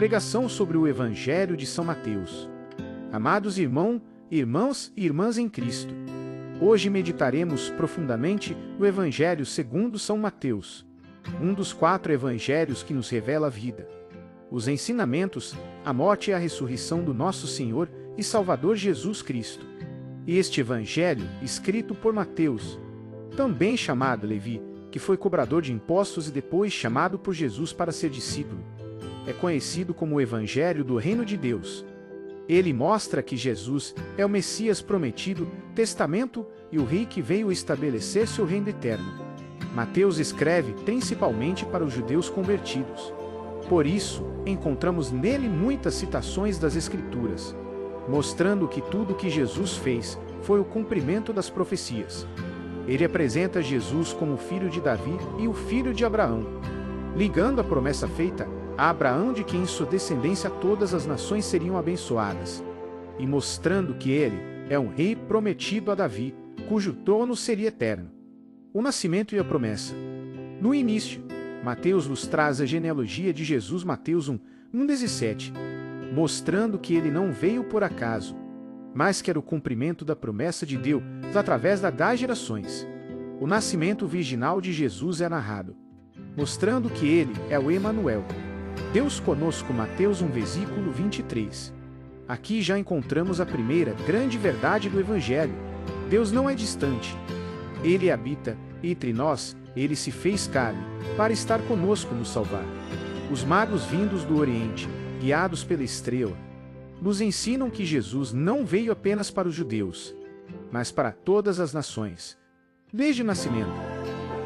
Pregação sobre o Evangelho de São Mateus. Amados irmãos e irmãs em Cristo, hoje meditaremos profundamente no Evangelho segundo São Mateus, um dos 4 evangelhos que nos revela a vida, os ensinamentos, a morte e a ressurreição do nosso Senhor e Salvador Jesus Cristo. E este evangelho, escrito por Mateus, também chamado Levi, que foi cobrador de impostos e depois chamado por Jesus para ser discípulo, é conhecido como o Evangelho do Reino de Deus. Ele mostra que Jesus é o Messias prometido, testamento e o rei que veio estabelecer seu reino eterno. Mateus escreve principalmente para os judeus convertidos. Por isso, encontramos nele muitas citações das Escrituras, mostrando que tudo o que Jesus fez foi o cumprimento das profecias. Ele apresenta Jesus como o filho de Davi e o filho de Abraão, ligando a promessa feita a Abraão de que em sua descendência todas as nações seriam abençoadas, e mostrando que ele é um rei prometido a Davi, cujo trono seria eterno. O nascimento e a promessa. No início, Mateus nos traz a genealogia de Jesus, Mateus 1:17, mostrando que ele não veio por acaso, mas que era o cumprimento da promessa de Deus através das gerações. O nascimento virginal de Jesus é narrado, mostrando que ele é o Emanuel, Deus conosco, Mateus 1:23. Aqui já encontramos a primeira grande verdade do Evangelho. Deus não é distante. Ele habita entre nós, ele se fez carne, para estar conosco nos salvar. Os magos vindos do Oriente, guiados pela estrela, nos ensinam que Jesus não veio apenas para os judeus, mas para todas as nações. Desde o nascimento,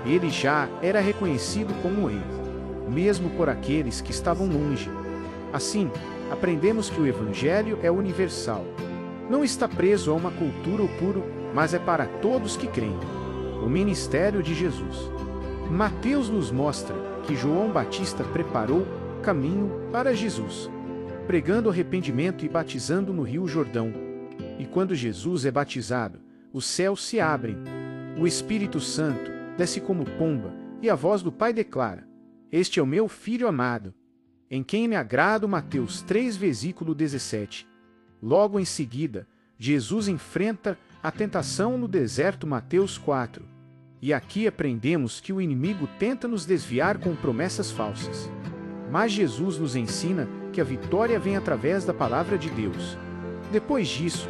ele já era reconhecido como rei, mesmo por aqueles que estavam longe. Assim, aprendemos que o Evangelho é universal. Não está preso a uma cultura ou puro, mas é para todos que creem. O ministério de Jesus. Mateus nos mostra que João Batista preparou o caminho para Jesus, pregando arrependimento e batizando no Rio Jordão. E quando Jesus é batizado, os céus se abrem, o Espírito Santo desce como pomba, e a voz do Pai declara: "Este é o meu Filho amado, em quem me agrado." Mateus 3:17. Logo em seguida, Jesus enfrenta a tentação no deserto, Mateus 4. E aqui aprendemos que o inimigo tenta nos desviar com promessas falsas. Mas Jesus nos ensina que a vitória vem através da palavra de Deus. Depois disso,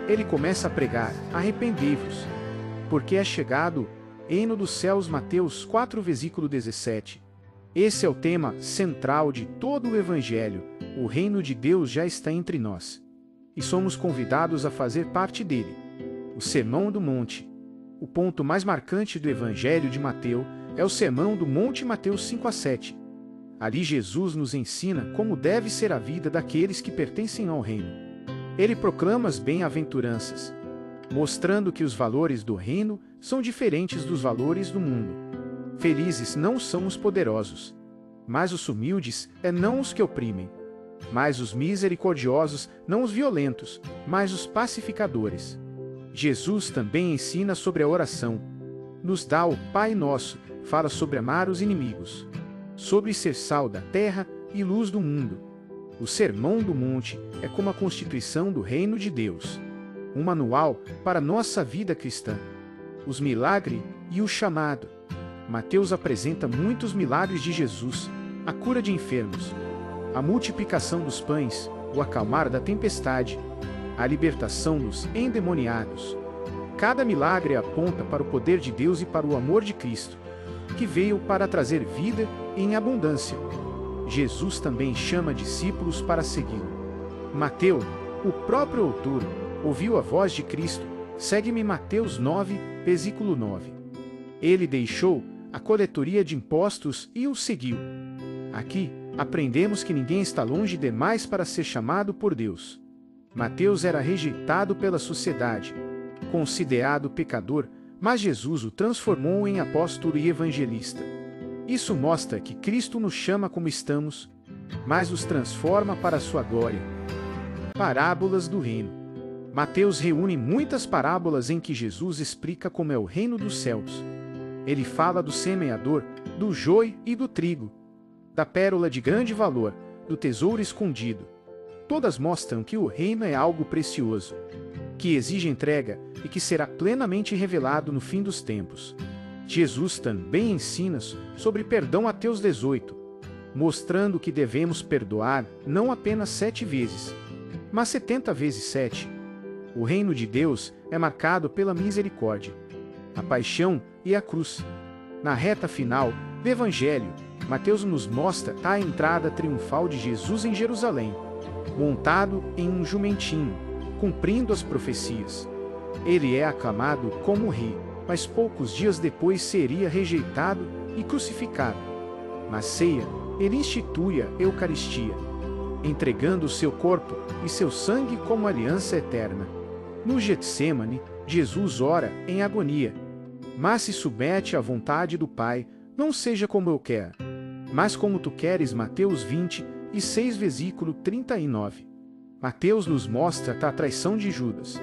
ele começa a pregar: "Arrependei-vos, porque é chegado o reino dos céus." Mateus 4:17. Esse é o tema central de todo o Evangelho. O reino de Deus já está entre nós, e somos convidados a fazer parte dele. O Sermão do Monte. O ponto mais marcante do Evangelho de Mateus é o Sermão do Monte, Mateus 5:7. Ali Jesus nos ensina como deve ser a vida daqueles que pertencem ao reino. Ele proclama as bem-aventuranças, mostrando que os valores do reino são diferentes dos valores do mundo. Felizes não são os poderosos, mas os humildes, não os que oprimem, mas os misericordiosos, não os violentos, mas os pacificadores. Jesus também ensina sobre a oração. Nos dá o Pai Nosso, fala sobre amar os inimigos, sobre ser sal da terra e luz do mundo. O Sermão do Monte é como a constituição do reino de Deus, um manual para nossa vida cristã. Os milagres e o chamado. Mateus apresenta muitos milagres de Jesus: a cura de enfermos, a multiplicação dos pães, o acalmar da tempestade, a libertação dos endemoniados. Cada milagre aponta para o poder de Deus e para o amor de Cristo, que veio para trazer vida em abundância. Jesus também chama discípulos para segui-lo. Mateus, o próprio autor, ouviu a voz de Cristo: "Segue-me." Mateus 9:9. Ele deixou a coletoria de impostos e o seguiu. Aqui, aprendemos que ninguém está longe demais para ser chamado por Deus. Mateus era rejeitado pela sociedade, considerado pecador, mas Jesus o transformou em apóstolo e evangelista. Isso mostra que Cristo nos chama como estamos, mas os transforma para a sua glória. Parábolas do reino. Mateus reúne muitas parábolas em que Jesus explica como é o reino dos céus. Ele fala do semeador, do joio e do trigo, da pérola de grande valor, do tesouro escondido. Todas mostram que o reino é algo precioso, que exige entrega e que será plenamente revelado no fim dos tempos. Jesus também ensina sobre perdão. Mateus 18, mostrando que devemos perdoar não apenas 7 vezes, mas 70 vezes 7. O reino de Deus é marcado pela misericórdia, a paixão e a cruz. Na reta final do Evangelho, Mateus nos mostra a entrada triunfal de Jesus em Jerusalém, montado em um jumentinho, cumprindo as profecias. Ele é aclamado como rei, mas poucos dias depois seria rejeitado e crucificado. Na ceia, ele institui a Eucaristia, entregando seu corpo e seu sangue como aliança eterna. No Getsêmani, Jesus ora em agonia, mas se submete à vontade do Pai, não seja como eu quero, mas como tu queres. Mateus 26, versículo 39. Mateus nos mostra a traição de Judas,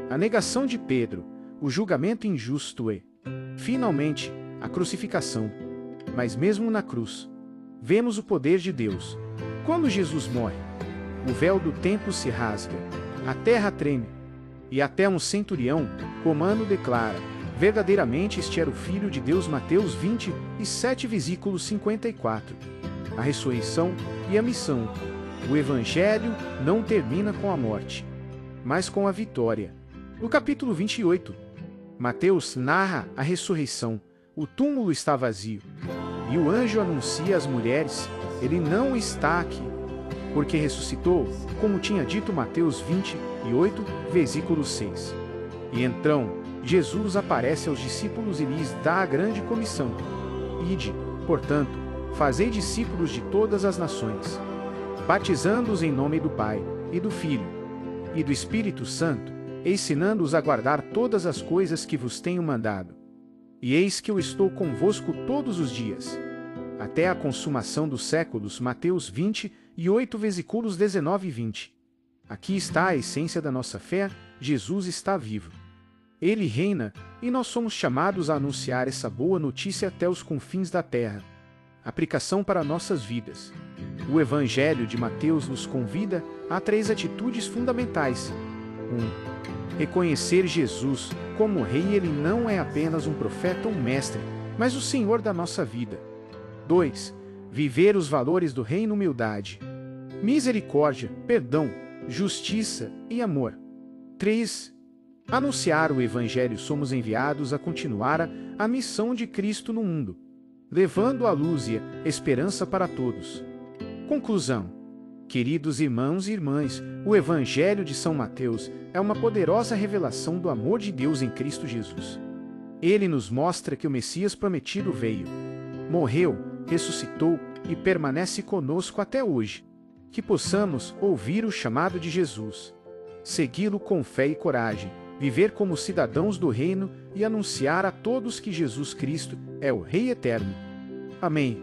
a negação de Pedro, o julgamento injusto e, finalmente, a crucificação. Mas mesmo na cruz, vemos o poder de Deus. Quando Jesus morre, o véu do templo se rasga, a terra treme, e até um centurião romano declara: verdadeiramente este era o Filho de Deus. Mateus 27, versículo 54. A ressurreição e a missão. O Evangelho não termina com a morte, mas com a vitória. No capítulo 28, Mateus narra a ressurreição. O túmulo está vazio, e o anjo anuncia às mulheres: ele não está aqui, porque ressuscitou, como tinha dito. Mateus 28, versículo 6. E então, Jesus aparece aos discípulos e lhes dá a grande comissão: ide, portanto, fazei discípulos de todas as nações, batizando-os em nome do Pai, e do Filho, e do Espírito Santo, ensinando-os a guardar todas as coisas que vos tenho mandado. E eis que eu estou convosco todos os dias, até a consumação dos séculos. Mateus 28, versículos 19 e 20. Aqui está a essência da nossa fé: Jesus está vivo. Ele reina, e nós somos chamados a anunciar essa boa notícia até os confins da terra. Aplicação para nossas vidas. O Evangelho de Mateus nos convida a 3 atitudes fundamentais. 1. Reconhecer Jesus como Rei. Ele não é apenas um profeta ou mestre, mas o Senhor da nossa vida. 2. Viver os valores do reino: humildade, misericórdia, perdão, justiça e amor. 3. Anunciar o Evangelho. Somos enviados a continuar a missão de Cristo no mundo, levando a luz e a esperança para todos. Conclusão. Queridos irmãos e irmãs, o Evangelho de São Mateus é uma poderosa revelação do amor de Deus em Cristo Jesus. Ele nos mostra que o Messias prometido veio, morreu, ressuscitou e permanece conosco até hoje. Que possamos ouvir o chamado de Jesus, segui-lo com fé e coragem, viver como cidadãos do reino e anunciar a todos que Jesus Cristo é o Rei eterno. Amém.